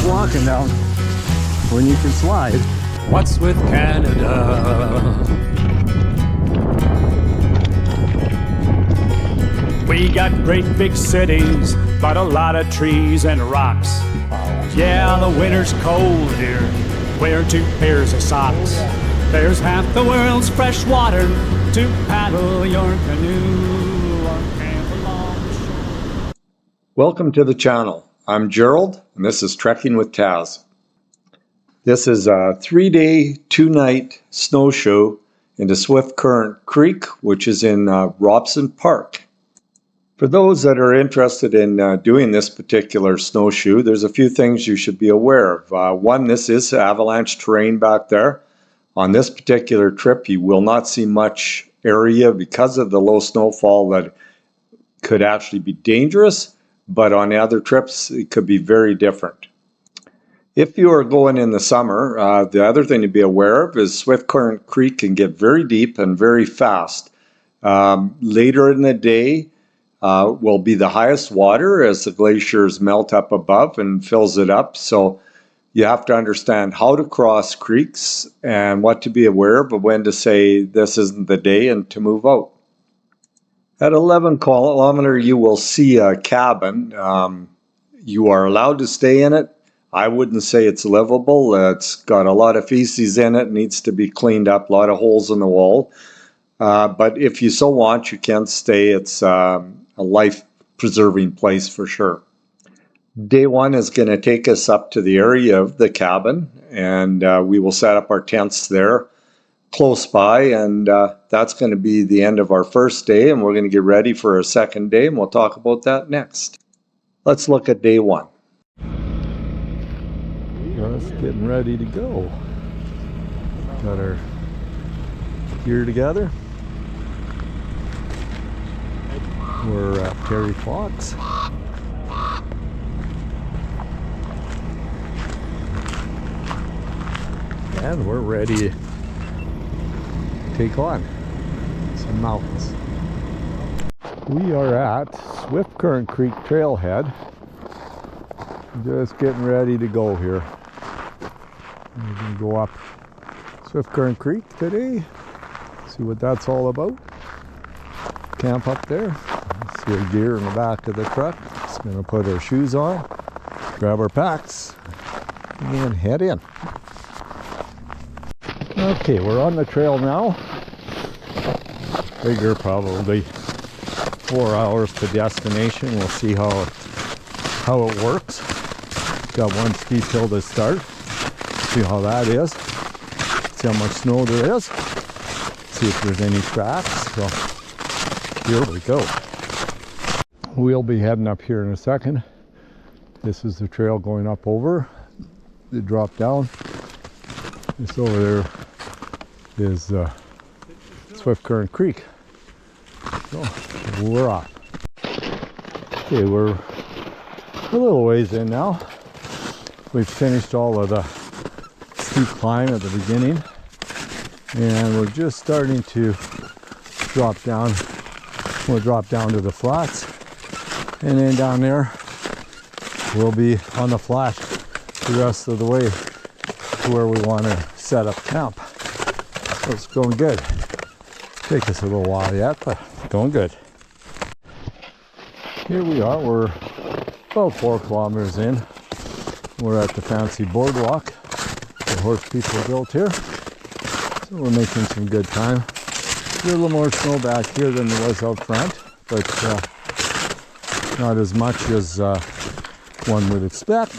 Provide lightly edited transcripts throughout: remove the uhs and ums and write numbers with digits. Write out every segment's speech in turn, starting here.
walking down when you can slide. What's with Canada? We got great big cities, but a lot of trees and rocks. Yeah, the winter's cold here. Wear 2 pairs of socks. There's half the world's fresh water to paddle your canoe or camp along the shore. Welcome to the channel. I'm Gerald, and this is Trekking with Taz. This is a 3-day, 2-night snowshoe into Swift Current Creek, which is in Robson Park. For those that are interested in doing this particular snowshoe, there's a few things you should be aware of. One, this is avalanche terrain back there. On this particular trip, you will not see much area because of the low snowfall that could actually be dangerous, but on the other trips, it could be very different. If you are going in the summer, the other thing to be aware of is Swift Current Creek can get very deep and very fast. Later in the day will be the highest water as the glaciers melt up above and fills it up. So you have to understand how to cross creeks and what to be aware of, but when to say this isn't the day and to move out. At 11 kilometer, you will see a cabin. You are allowed to stay in it. I wouldn't say it's livable. It's got a lot of feces in it, needs to be cleaned up, a lot of holes in the wall. But if you so want, you can stay. It's a life-preserving place for sure. Day one is going to take us up to the area of the cabin, and we will set up our tents there close by, and that's going to be the end of our first day, and we're going to get ready for our second day, and we'll talk about that next. Let's look at day one. Just getting ready to go. Got our gear together. We're at Terry Fox. And we're ready to take on some mountains. We are at Swift Current Creek Trailhead. Just getting ready to go here. We're going to go up Swift Current Creek today. See what that's all about. Camp up there. See our gear in the back of the truck. Just going to put our shoes on, grab our packs, and head in. Okay, we're on the trail now. Figure probably 4 hours to destination. We'll see how it works. Got one steep hill to start. See how that is. See how much snow there is. See if there's any cracks. So here we go. We'll be heading up here in a second. This is the trail going up over the drop down. This over there is Swift Current Creek. So we're off. Okay, we're a little ways in now. We've finished all of the steep climb at the beginning, and we're just starting to drop down. We'll drop down to the flats, and then down there we'll be on the flat the rest of the way to where we want to set up camp. So it's going good. Take us a little while yet, but going good. Here we are. We're about 4 kilometers in. We're at the fancy boardwalk the horse people built here. So we're making some good time. There's a little more snow back here than there was out front, but not as much as one would expect.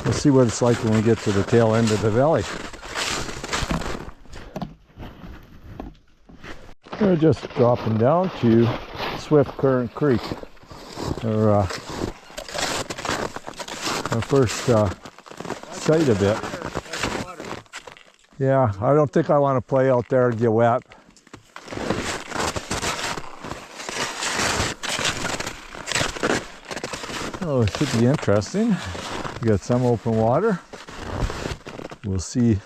We'll see what it's like when we get to the tail end of the valley. We're just dropping down to Swift Current Creek. Our first sight of it. Yeah, I don't think I want to play out there and get wet. Oh, it should be interesting. We got some open water. We'll see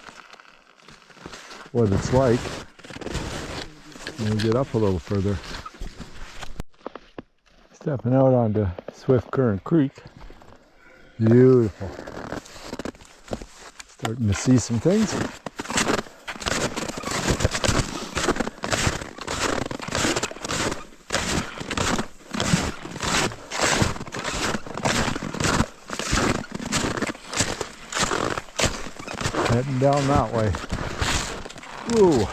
what it's like when we get up a little further. Stepping out onto Swift Current Creek. Beautiful. Starting to see some things. Heading down that way. Ooh.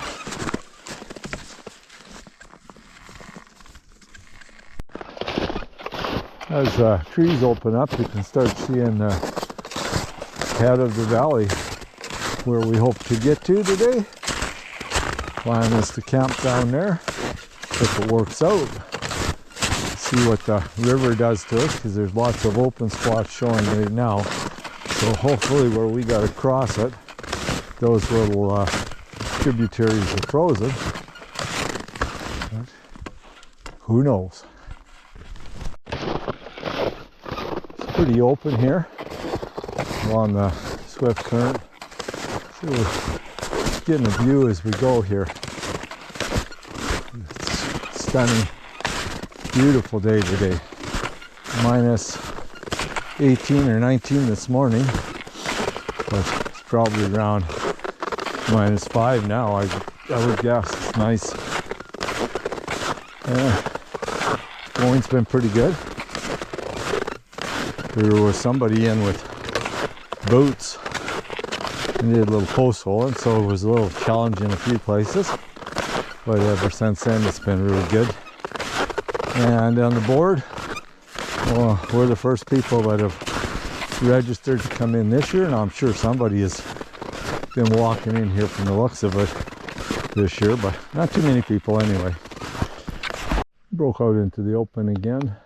As trees open up, you can start seeing the head of the valley where we hope to get to today. Plan is to camp down there if it works out. See what the river does to us, because there's lots of open spots showing right now. So hopefully where we got to cross it, those little tributaries are frozen. But who knows? It's pretty open here along the swift current. So we're getting a view as we go here. It's stunning, beautiful day today. Minus 18 or 19 this morning, but it's probably around minus 5 now. I would guess. It's nice. Going's been pretty good. There was somebody in with boots and did a little post holing, so it was a little challenging in a few places, but ever since then it's been really good. And on the board, well, we're the first people that have registered to come in this year, and I'm sure somebody has been walking in here from the looks of it this year, but not too many people anyway. Broke out into the open again.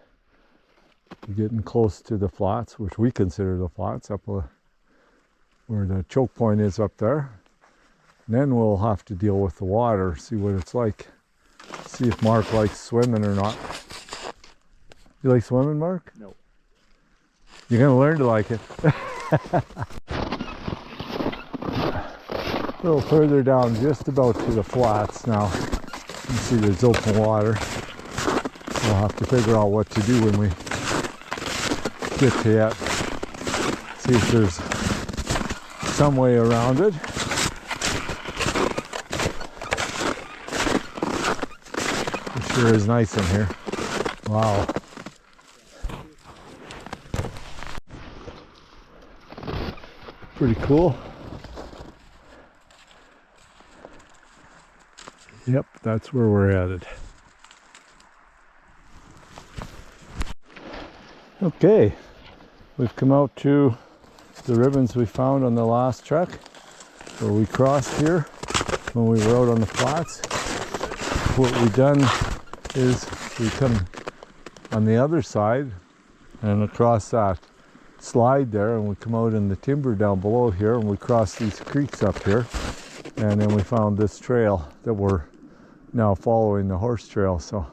Getting close to the flats, which we consider the flats, up where the choke point is up there. And then we'll have to deal with the water, see what it's like. See if Mark likes swimming or not. You like swimming, Mark? No. You're gonna learn to like it. A little further down, just about to the flats now. You see there's open water. We'll have to figure out what to do when we get to it. See if there's some way around it. It sure is nice in here. Wow. Pretty cool. Yep, that's where we're headed. Okay, we've come out to the ribbons we found on the last trek where we crossed here when we were out on the flats. What we've done is we come on the other side and across that slide there, and we come out in the timber down below here, and we cross these creeks up here, and then we found this trail that we're now following, the horse trail. So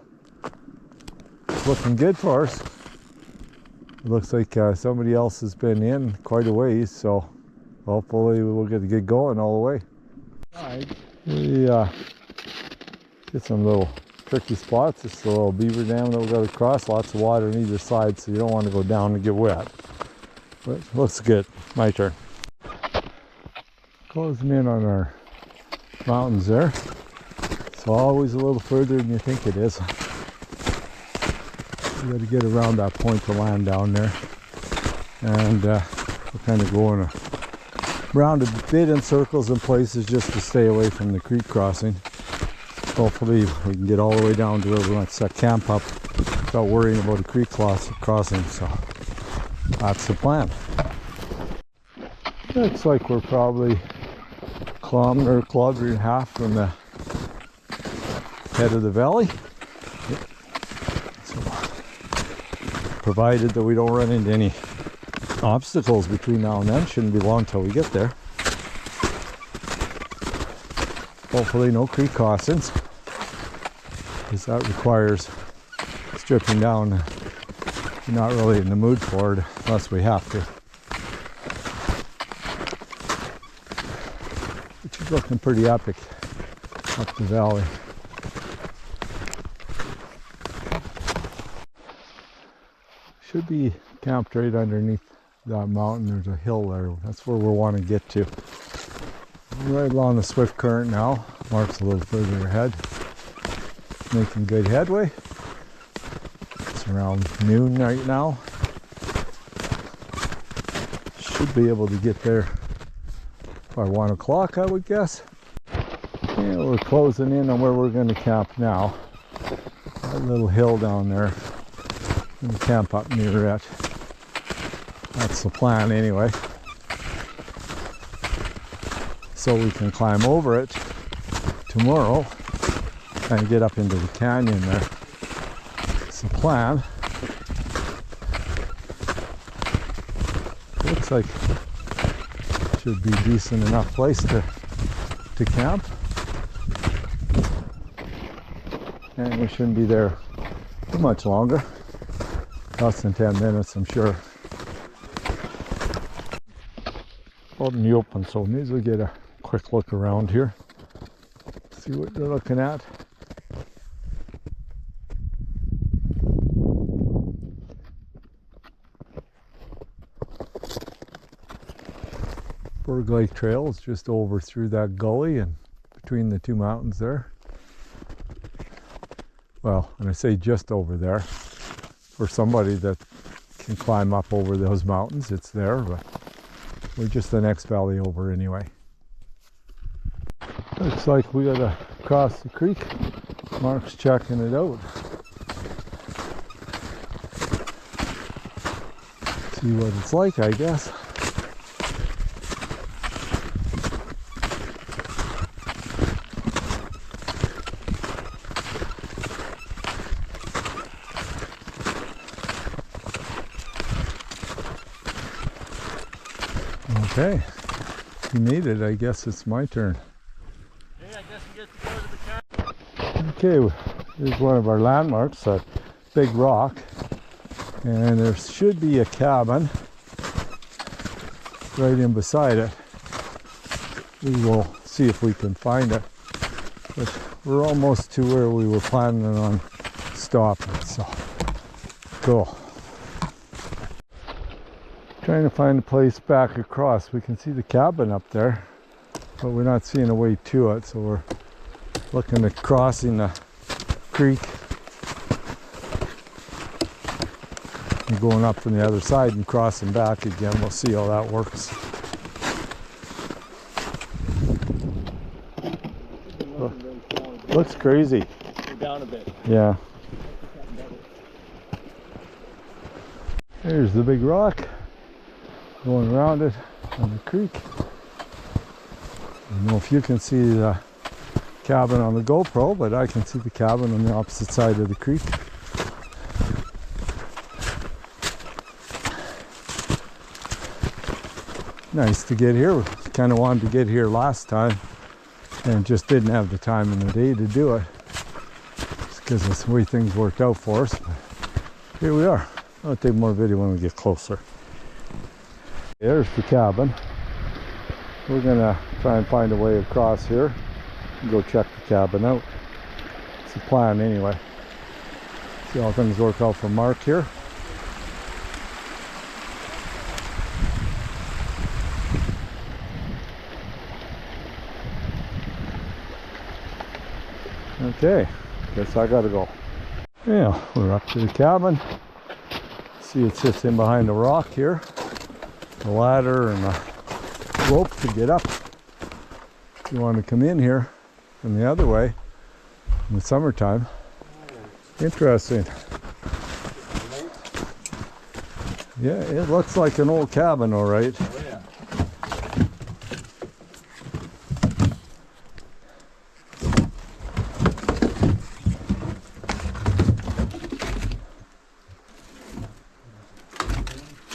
it's looking good for us. It looks like somebody else has been in quite a ways, so hopefully we'll get going all the way. We get some little tricky spots. It's a little beaver dam that we've got to cross. Lots of water on either side, so you don't want to go down and get wet. But it looks good. My turn. Closing in on our mountains there. It's always a little further than you think it is. We got to get around that point to land down there, and we're kind of going around a bit in circles in places just to stay away from the creek crossing. Hopefully we can get all the way down to where we want to set camp up without worrying about a creek crossing. So that's the plan. Looks like we're probably a kilometer and a half from the head of the valley. Provided that we don't run into any obstacles between now and then. Shouldn't be long till we get there. Hopefully no creek crossings, because that requires stripping down. We're not really in the mood for it unless we have to. Which is looking pretty epic up the valley. Should be camped right underneath that mountain. There's a hill there. That's where we want to get to. Right along the swift current now. Mark's a little further ahead. Making good headway. It's around noon right now. Should be able to get there by 1 o'clock, I would guess. Yeah, we're closing in on where we're going to camp now. That little hill down there. I'm going to camp up near it. That's the plan anyway. So we can climb over it tomorrow and get up into the canyon there. It's the plan. Looks like should be decent enough place to camp. And we shouldn't be there too much longer. Less than 10 minutes, I'm sure. Out in the open, so maybe we'll get a quick look around here. See what they're looking at. Berg Lake Trail is just over through that gully and between the two mountains there. Well, when I say just over there, for somebody that can climb up over those mountains, it's there, but we're just the next valley over anyway. Looks like we gotta cross the creek. Mark's checking it out. See what it's like, I guess. Okay, you made it. I guess it's my turn. Yeah, I guess you get to go to the camp. Okay, here's one of our landmarks, a big rock, and there should be a cabin right in beside it. We will see if we can find it, but we're almost to where we were planning on stopping, so cool. Trying to find a place back across. We can see the cabin up there, but we're not seeing a way to it, so we're looking at crossing the creek and going up from the other side and crossing back again. We'll see how that works. Looks crazy. Go down a bit. Yeah. There's the big rock. Going around it on the creek. I don't know if you can see the cabin on the GoPro, but I can see the cabin on the opposite side of the creek. Nice to get here. We kind of wanted to get here last time and just didn't have the time in the day to do it. It's because of the way things worked out for us. But here we are. I'll take more video when we get closer. There's the cabin. We're gonna try and find a way across here and go check the cabin out. It's the plan anyway. See how things work out for Mark here. Okay, guess I gotta go. Yeah, we're up to the cabin. See, it sits in behind the rock here. A ladder and a rope to get up. If you want to come in here from the other way in the summertime. Interesting. Yeah, it looks like an old cabin, all right. Oh, yeah.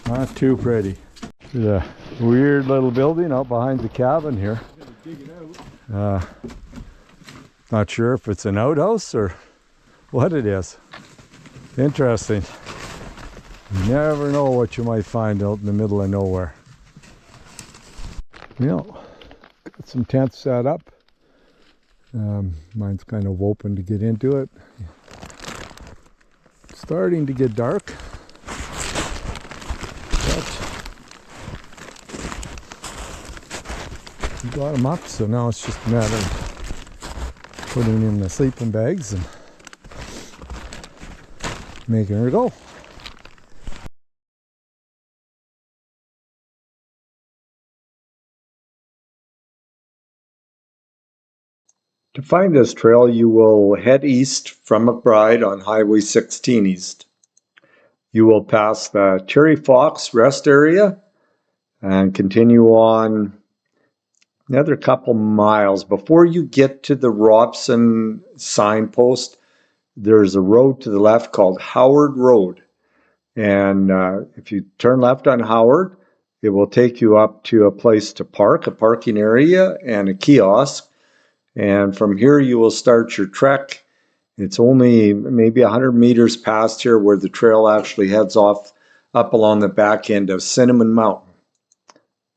Not too pretty. There's a weird little building out behind the cabin here. Not sure if it's an outhouse or what it is. Interesting. You never know what you might find out in the middle of nowhere. You know, got some tents set up. Mine's kind of open to get into it. Starting to get dark. But We got them up, so now it's just a matter of putting in the sleeping bags and making her go. To find this trail, you will head east from McBride on Highway 16 East. You will pass the Cherry Fox rest area and continue on another couple miles. Before you get to the Robson signpost, there's a road to the left called Howard Road. And if you turn left on Howard, it will take you up to a place to park, a parking area and a kiosk. And from here you will start your trek. It's only maybe 100 meters past here where the trail actually heads off up along the back end of Cinnamon Mountain.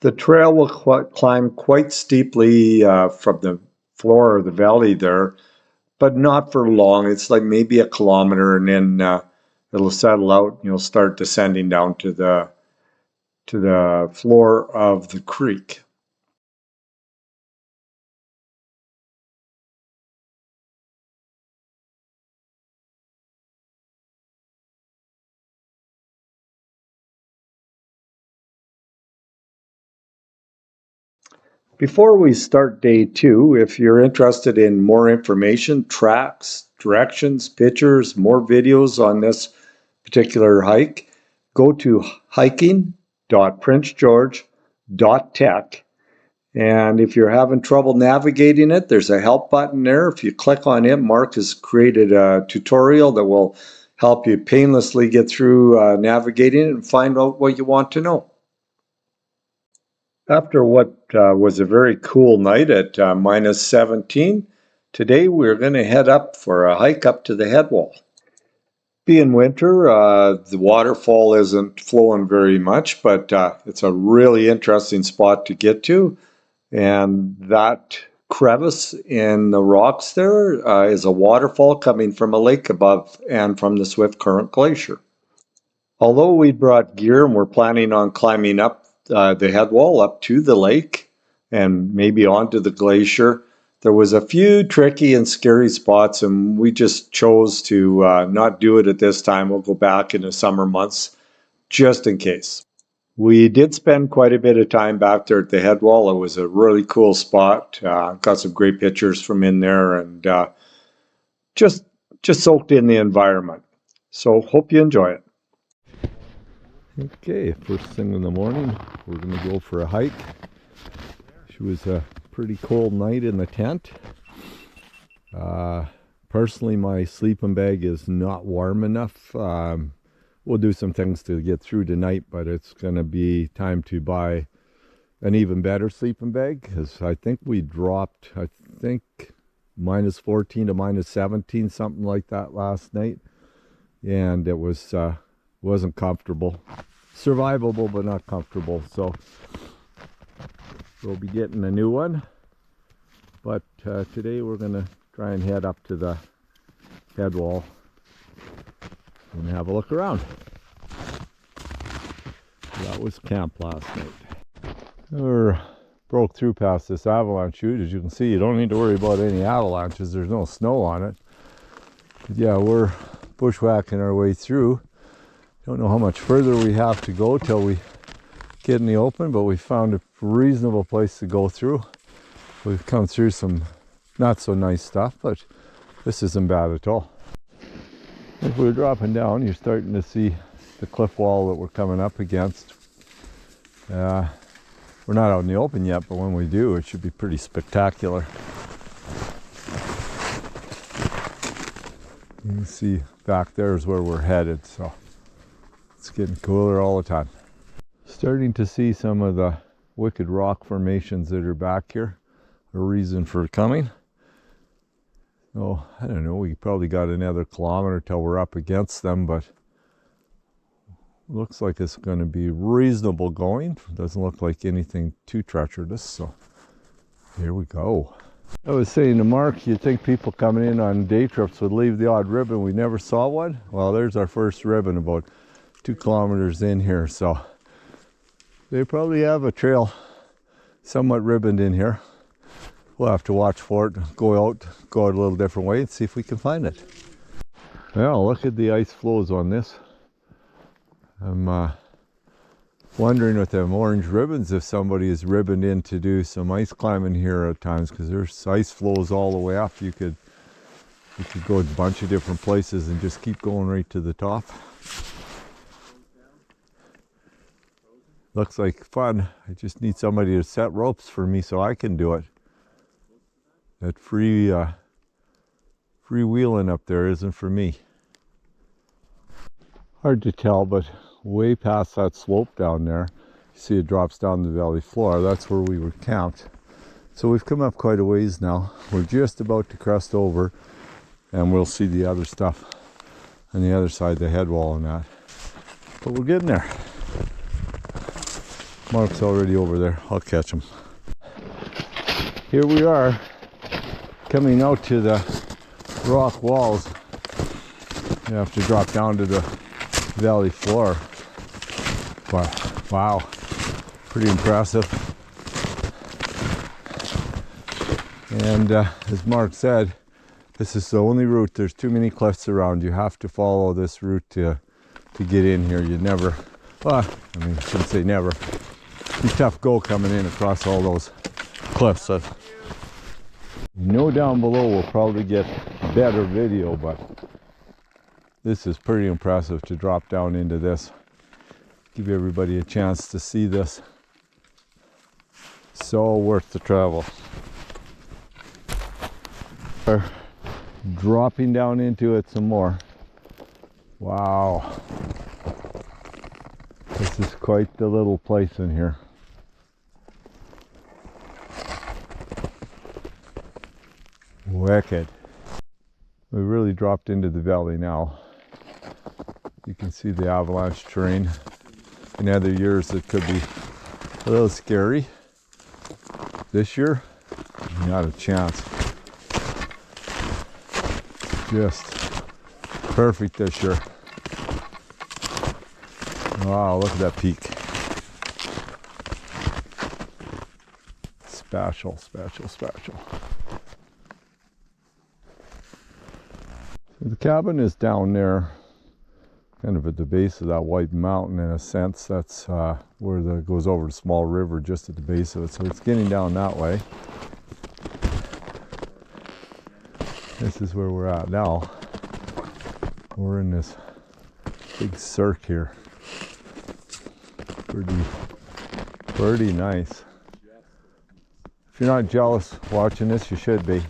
The trail will climb quite steeply from the floor of the valley there, but not for long. It's like maybe a kilometer, and then it'll settle out and you'll start descending down to the floor of the creek. Before we start day 2, if you're interested in more information, tracks, directions, pictures, more videos on this particular hike, go to hiking.princegeorge.tech. And if you're having trouble navigating it, there's a help button there. If you click on it, Mark has created a tutorial that will help you painlessly get through navigating it and find out what you want to know. After what was a very cool night at minus 17, today we're going to head up for a hike up to the headwall. Being winter, the waterfall isn't flowing very much, but it's a really interesting spot to get to. And that crevice in the rocks there is a waterfall coming from a lake above and from the Swift Current Glacier. Although we brought gear and we're planning on climbing up the head wall up to the lake and maybe onto the glacier, there was a few tricky and scary spots, and we just chose to not do it at this time. We'll go back in the summer months just in case. We did spend quite a bit of time back there at the head wall. It was a really cool spot. Got some great pictures from in there, and just soaked in the environment. So hope you enjoy it. Okay, first thing in the morning, we're going to go for a hike. It was a pretty cold night in the tent. Personally, my sleeping bag is not warm enough. We'll do some things to get through tonight, but it's going to be time to buy an even better sleeping bag, because I think we dropped, minus 14 to minus 17, something like that last night. And it was wasn't comfortable. Survivable, but not comfortable. So we'll be getting a new one. But today we're going to try and head up to the head wall and have a look around. That was camp last night. We broke through past this avalanche chute. As you can see, you don't need to worry about any avalanches. There's no snow on it. But yeah, we're bushwhacking our way through. Don't know how much further we have to go till we get in the open, but we found a reasonable place to go through. We've come through some not so nice stuff, but this isn't bad at all. As we're dropping down, you're starting to see the cliff wall that we're coming up against. We're not out in the open yet, but when we do, it should be pretty spectacular. You can see back there is where we're headed, so it's getting cooler all the time. Starting to see some of the wicked rock formations that are back here. A reason for coming. So, I don't know, we probably got another kilometer till we're up against them, but looks like it's going to be reasonable going. Doesn't look like anything too treacherous, so here we go. I was saying to Mark, you'd think people coming in on day trips would leave the odd ribbon. We never saw one. Well, there's our first ribbon about 2 kilometers in here, so they probably have a trail somewhat ribboned in here. We'll have to watch for it, go out a little different way and see if we can find it. Well, look at the ice flows on this. I'm wondering with them orange ribbons if somebody is ribboned in to do some ice climbing here at times, because there's ice flows all the way up. You could go a bunch of different places and just keep going right to the top. Looks like fun. I just need somebody to set ropes for me so I can do it. That freewheeling up there isn't for me. Hard to tell, but way past that slope down there, you see it drops down the valley floor. That's where we were camped. So we've come up quite a ways now. We're just about to crest over, and we'll see the other stuff on the other side, the head wall and that. But we're getting there. Mark's already over there. I'll catch him. Here we are, coming out to the rock walls. You have to drop down to the valley floor. But wow, pretty impressive. And as Mark said, this is the only route. There's too many cliffs around. You have to follow this route to get in here. You never, well, I mean, I shouldn't say never. It's a tough go coming in across all those cliffs. You know, down below we'll probably get better video, but this is pretty impressive to drop down into this. Give everybody a chance to see this. So worth the travel. We're dropping down into it some more. Wow. This is quite the little place in here. Wicked. We really dropped into the valley now. You can see the avalanche terrain. In other years it could be a little scary. This year, not a chance. Just perfect this year. Wow, look at that peak. Special, special, special. The cabin is down there, kind of at the base of that white mountain in a sense. That's where it goes over the small river just at the base of it. So it's getting down that way. This is where we're at now. We're in this big cirque here. Pretty nice. If you're not jealous watching this, you should be.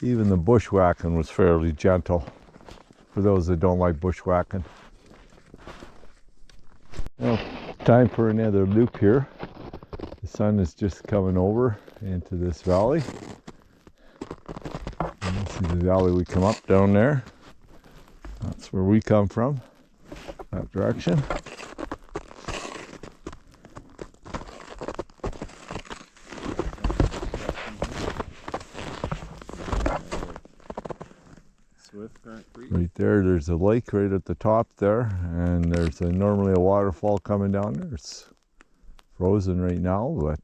Even the bushwhacking was fairly gentle for those that don't like bushwhacking. Well, time for another loop here. The sun is just coming over into this valley. And you see the valley we come up down there. That's where we come from, that direction. Right there, there's a lake right at the top there, and there's normally a waterfall coming down there. It's frozen right now, but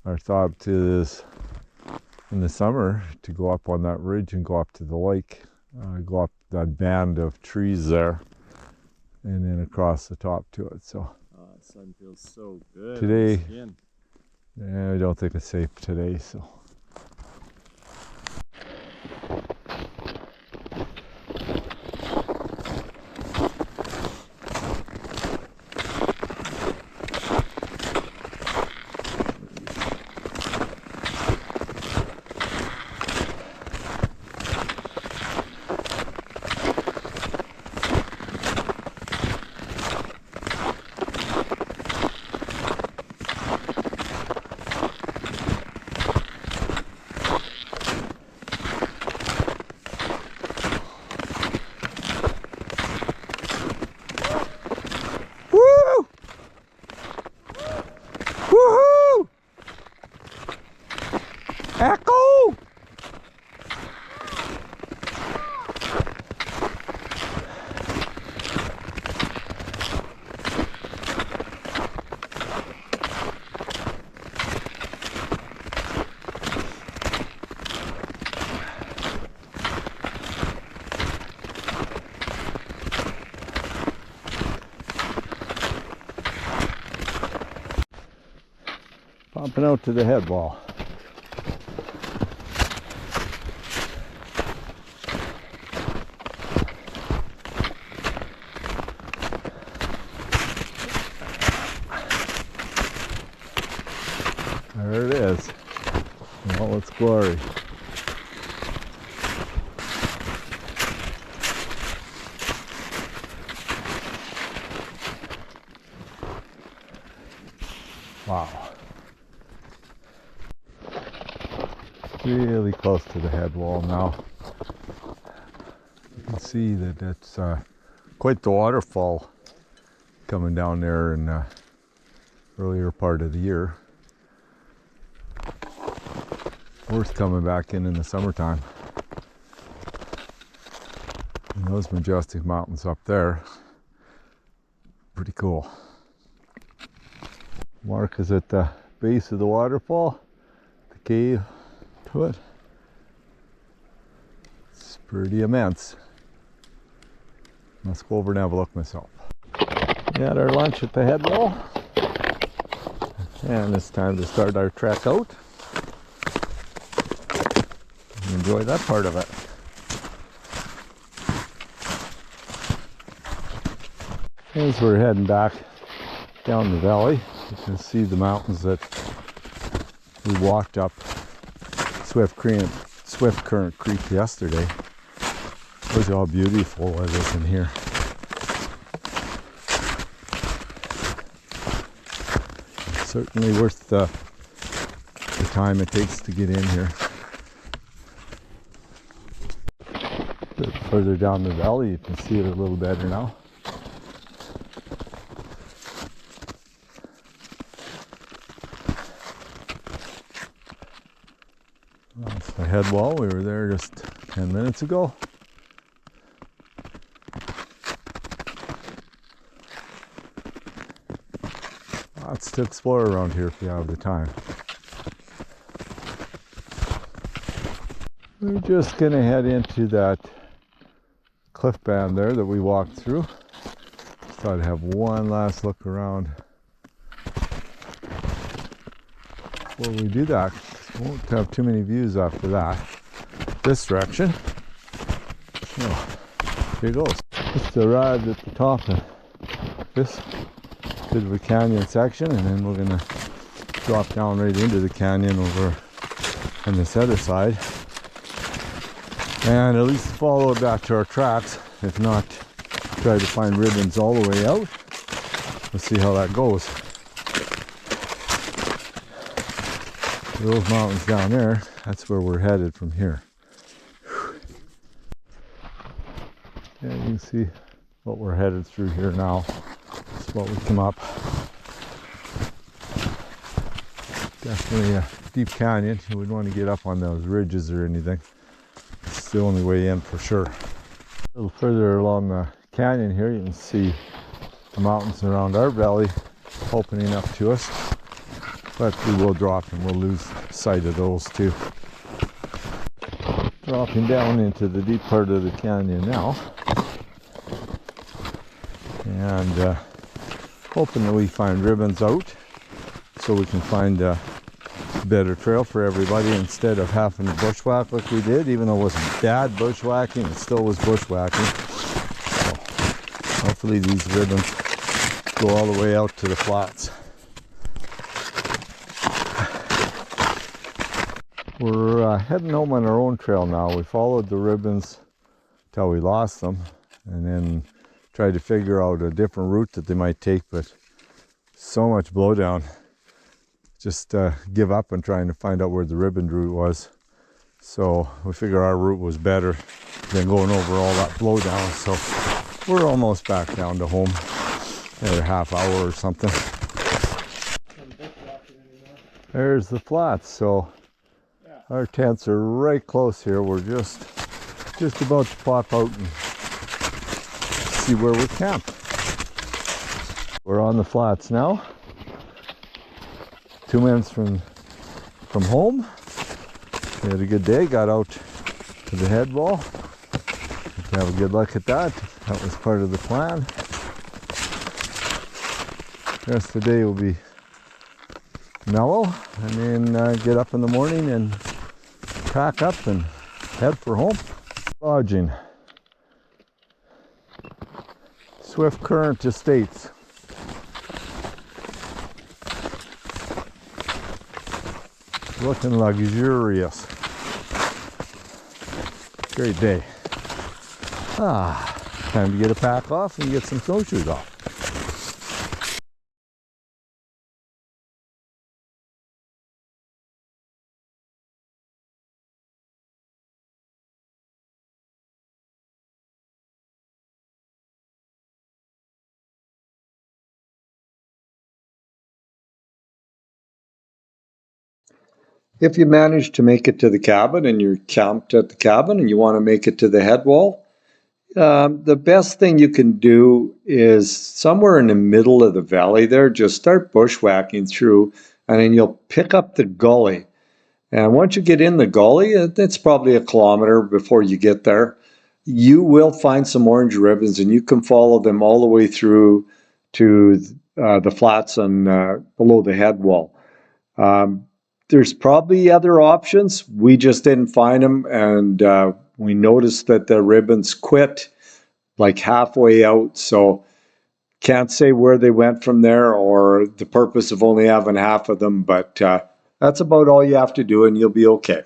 our thought is in the summer to go up on that ridge and go up to the lake, go up that band of trees there, and then across the top to it. So the sun feels so good today, on the I don't think it's safe today. So. Popping out to the head wall. There it is, in all its glory. Wow. Really close to the head wall now. You can see that it's quite the waterfall coming down there in the earlier part of the year. Worth coming back in the summertime. And those majestic mountains up there, pretty cool. Mark is at the base of the waterfall, the cave to it. It's pretty immense. Let's go over and have a look myself. We had our lunch at the head wall, and it's time to start our trek out. Enjoy that part of it. As we're heading back down the valley, you can see the mountains that we walked up Swift Current Creek yesterday. Look how beautiful it is in here. Certainly worth the time it takes to get in here. A bit further down the valley, you can see it a little better now. That's the head wall. We were there just 10 minutes ago. Lots to explore around here if you have the time. We're just going to head into that cliff band there that we walked through. Just thought I'd have one last look around before we do that. Won't have too many views after that. This direction. So, here goes. Just arrived at the top of this bit of a canyon section, and then we're going to drop down right into the canyon over on this other side. And at least follow it back to our tracks. If not, try to find ribbons all the way out. Let's see how that goes. Those mountains down there, that's where we're headed from here. Yeah, you can see what we're headed through here now. That's what we come up. Definitely a deep canyon. You wouldn't want to get up on those ridges or anything. It's the only way in for sure. A little further along the canyon here, you can see the mountains around our valley opening up to us. But we will drop and we'll lose sight of those too. Dropping down into the deep part of the canyon now. And hoping that we find ribbons out so we can find a better trail for everybody instead of having to bushwhack like we did. Even though it wasn't bad bushwhacking, it still was bushwhacking. So hopefully these ribbons go all the way out to the flats. We're heading home on our own trail now. We followed the ribbons till we lost them, and then tried to figure out a different route that they might take, but so much blowdown. Just give up on trying to find out where the ribbon route was. So we figured our route was better than going over all that blowdown. So we're almost back down to home. Another half hour or something. There's the flats. So our tents are right close here. We're just about to pop out and see where we camp. We're on the flats now. 2 minutes from home. We had a good day. Got out to the head wall. Have a good look at that. That was part of the plan. The rest of the day will be mellow, and then get up in the morning and pack up and head for home. Lodging. Swift Current Estates. Looking luxurious. Great day. Time to get a pack off and get some snowshoes off. If you manage to make it to the cabin and you're camped at the cabin and you want to make it to the head wall, the best thing you can do is somewhere in the middle of the valley there, just start bushwhacking through, and then you'll pick up the gully. And once you get in the gully, it's probably a kilometer before you get there, you will find some orange ribbons, and you can follow them all the way through to the flats and below the head wall. There's probably other options. We just didn't find them, and we noticed that the ribbons quit like halfway out, so can't say where they went from there or the purpose of only having half of them, but that's about all you have to do and you'll be okay.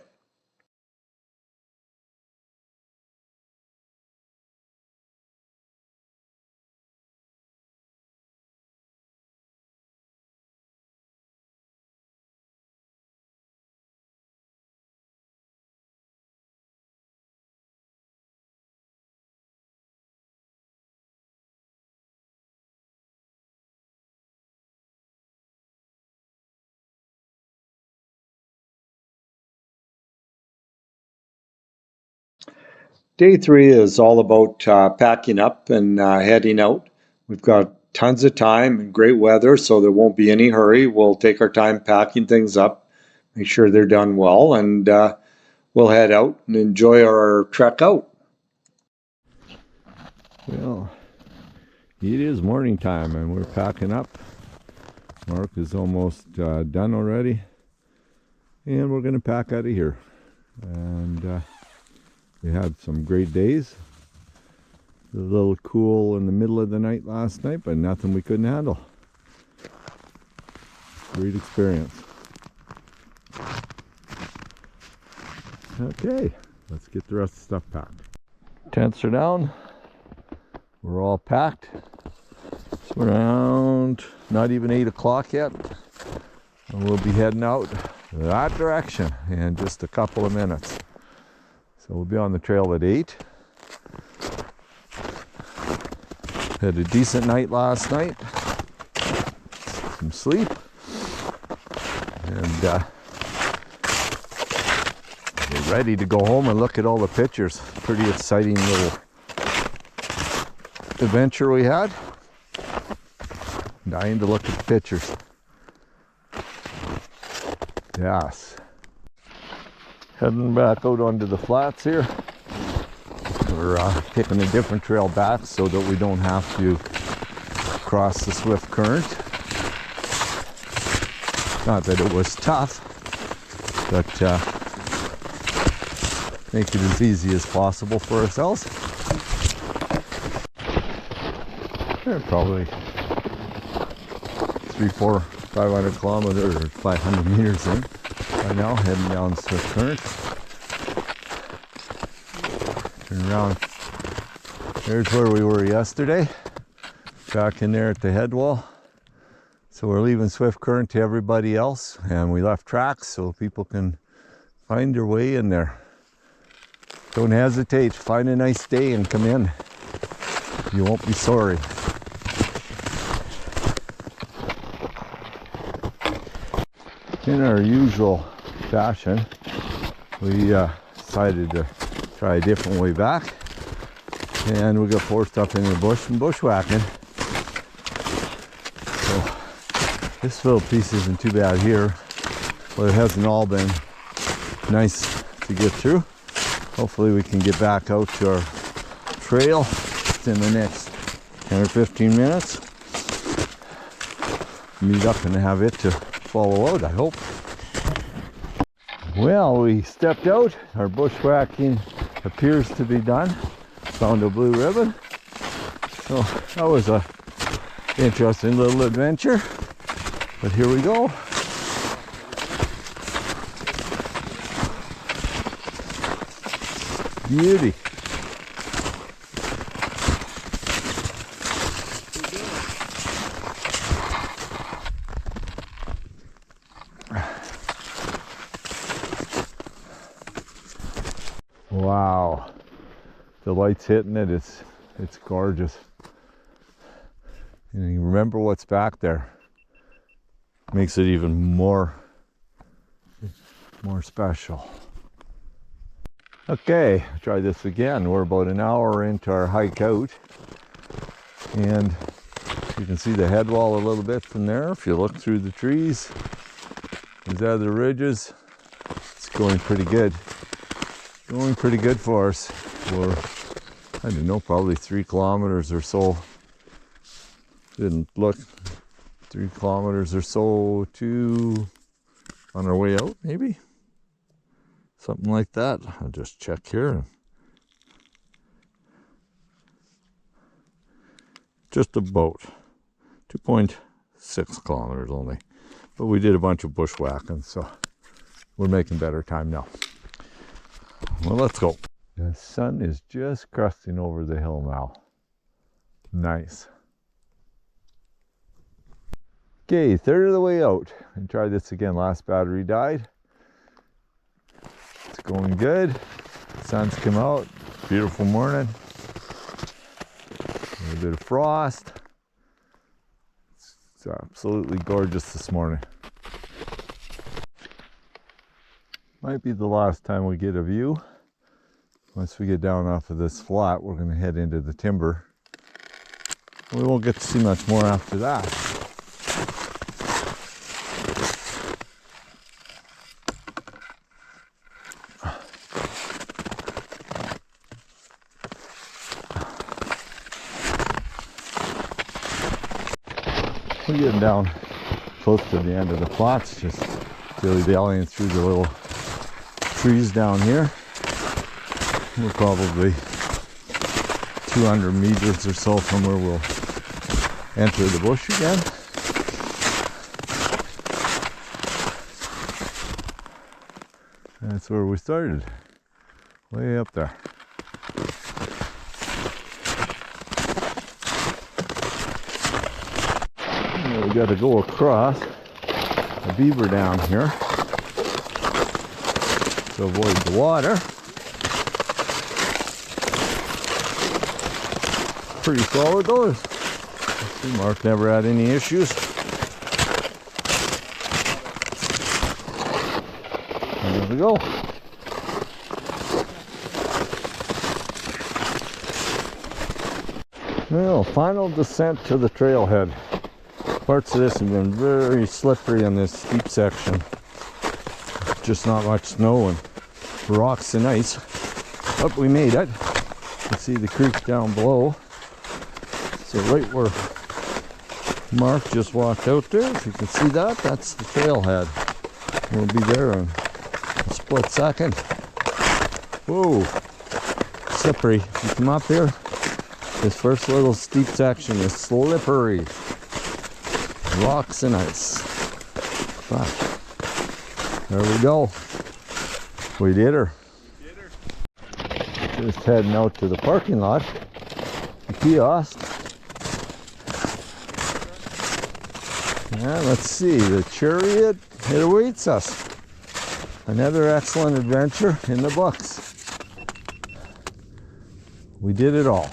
Day 3 is all about packing up and heading out. We've got tons of time and great weather, so there won't be any hurry. We'll take our time packing things up, make sure they're done well, and we'll head out and enjoy our trek out. Well, it is morning time and we're packing up. Mark is almost done already, and we're going to pack out of here. And we had some great days. It was a little cool in the middle of the night last night, but nothing we couldn't handle. Great experience. Okay, let's get the rest of the stuff packed. Tents are down. We're all packed. It's around not even 8 o'clock yet. And we'll be heading out that direction in just a couple of minutes. So we'll be on the trail at 8. Had a decent night last night. Some sleep. And we're ready to go home and look at all the pictures. Pretty exciting little adventure we had. Dying to look at the pictures. Yes. Heading back out onto the flats here. We're taking a different trail back so that we don't have to cross the Swift Current. Not that it was tough, but make it as easy as possible for ourselves. We're probably 300, 400, 500 kilometers or 500 meters in right now, heading down Swift Current. Turn around. There's where we were yesterday, back in there at the head wall. So we're leaving Swift Current to everybody else, and we left tracks so people can find their way in there. Don't hesitate, find a nice day and come in. You won't be sorry. In our usual fashion, we decided to try a different way back, and we got forced up in the bush and bushwhacking. So this little piece isn't too bad here, but it hasn't all been nice to get through. Hopefully we can get back out to our trail in the next 10 or 15 minutes. Meet up and have it to follow out, I hope. Well, we stepped out. Our bushwhacking appears to be done. Found a blue ribbon. So that was a interesting little adventure. But here we go. Beauty. Wow, the light's hitting it. It's gorgeous. And you remember what's back there. Makes it even more special. Okay, try this again. We're about an hour into our hike out, and you can see the head wall a little bit from there. If you look through the trees, these other ridges, it's going pretty good. Going pretty good for us. For, I don't know, probably 3 kilometers or so. Didn't look. 3 kilometers or so to on our way out, maybe? Something like that. I'll just check here. Just about 2.6 kilometers only. But we did a bunch of bushwhacking, so we're making better time now. Well, let's go. The sun is just cresting over the hill now. Nice. Okay, third of the way out. And try this again. Last battery died. It's going good. Sun's come out. Beautiful morning. A little bit of frost. It's absolutely gorgeous this morning. Might be the last time we get a view. Once we get down off of this flat, we're going to head into the timber. We won't get to see much more after that. We're getting down close to the end of the flats, just dilly-dallying through the little trees down here. We're probably 200 meters or so from where we'll enter the bush again. That's where we started, way up there. We got to go across a beaver down here to avoid the water. Pretty solid though. Mark never had any issues. And there we go. Well, final descent to the trailhead. Parts of this have been very slippery on this steep section. Just not much snow and rocks and ice. But we made it. You can see the creek down below. So right where Mark just walked out there, if you can see that, that's the trailhead. We'll be there in a split second. Whoa, slippery. If you come up here, this first little steep section is slippery. Rocks and ice. But there we go. We did her. Just heading out to the parking lot, the kiosk. And let's see, the chariot, it awaits us. Another excellent adventure in the books. We did it all.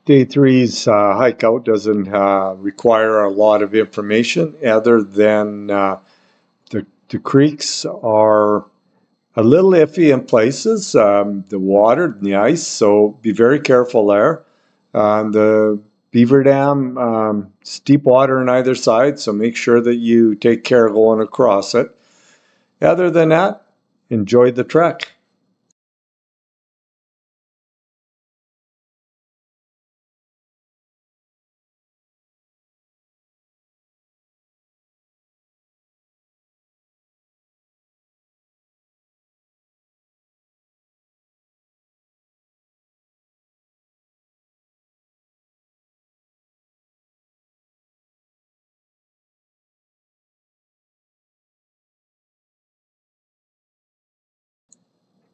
Day three's hike out doesn't require a lot of information other than the creeks are a little iffy in places, the water and the ice, so be very careful there. beaver dam, steep water on either side, so make sure that you take care going across it. Other than that, enjoy the trek.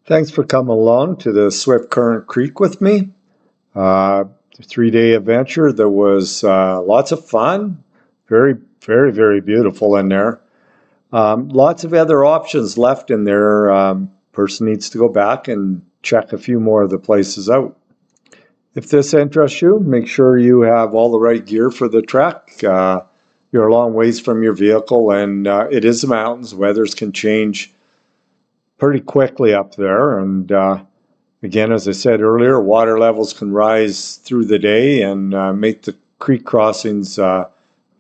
Thanks for coming along to the Swift Current Creek with me. 3-day adventure. There was lots of fun. Very, very, very beautiful in there. Lots of other options left in there. Person needs to go back and check a few more of the places out. If this interests you, make sure you have all the right gear for the trek. You're a long ways from your vehicle, and it is the mountains. Weathers can change pretty quickly up there, and again, as I said earlier, water levels can rise through the day and make the creek crossings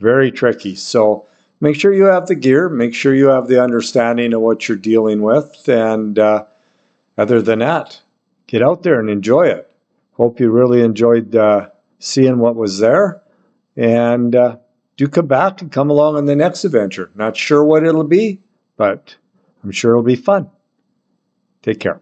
very tricky. So make sure you have the gear, make sure you have the understanding of what you're dealing with, and other than that, get out there and enjoy it. Hope you really enjoyed seeing what was there, and do come back and come along on the next adventure. Not sure what it'll be, but I'm sure it'll be fun. Take care.